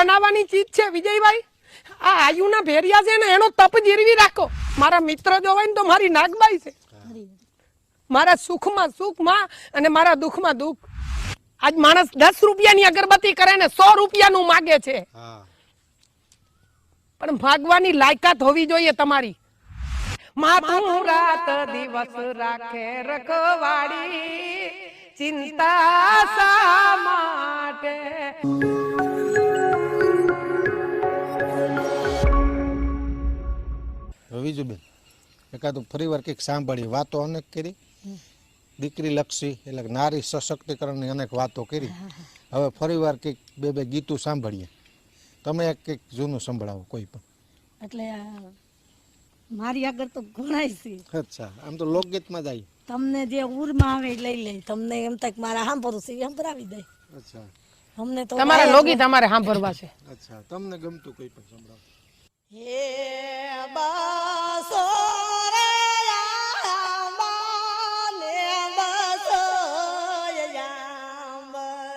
બનાવવાની ચીજ છે વિજયભાઈ. આ આયુના ભેરિયા છે ને એનો તપ જીરવી રાખો. મારા મિત્ર જો હોય ને તો મારી નાગબાઈ છે. મારા સુખમાં સુખમાં અને મારા દુઃખમાં દુઃખ. આજ માણસ 10 રૂપિયાની અગરબત્તી કરે ને 100 રૂપિયાનું માગે છે. પણ ભાગવાની લાયકાત હોવી જોઈએ તમારી. માથું રાત દિવસ રાખે રખવાડી, ચિંતા શા માટે? રવિજુબેન, એકાદું ફરી વાર કંઈક સાંભળી. વાતો અનેક કરી, દીકરી લક્ષી એટલે નારી સશક્તિકરણની અનેક વાતો કરી. હવે ફરી વાર કંઈક બે ગીતું સાંભળીએ. તમે એક કંઈક જૂનું સંભળાવો કોઈ પણ. એટલે મારી આગળ તો ઘણાય છે. અચ્છા, આમ તો લોકગીતમાં જાય. તમને જે ઉરમાં આવે એ લઈ લે. તમને એમ થાય મારા સાંભળવું છે એ સંભળાવી દે. અચ્છા, અમને તો તમારા લોકગીત અમારે સાંભળવા છે. અચ્છા, તમને ગમતું કોઈ પણ સંભળાવો. હે બા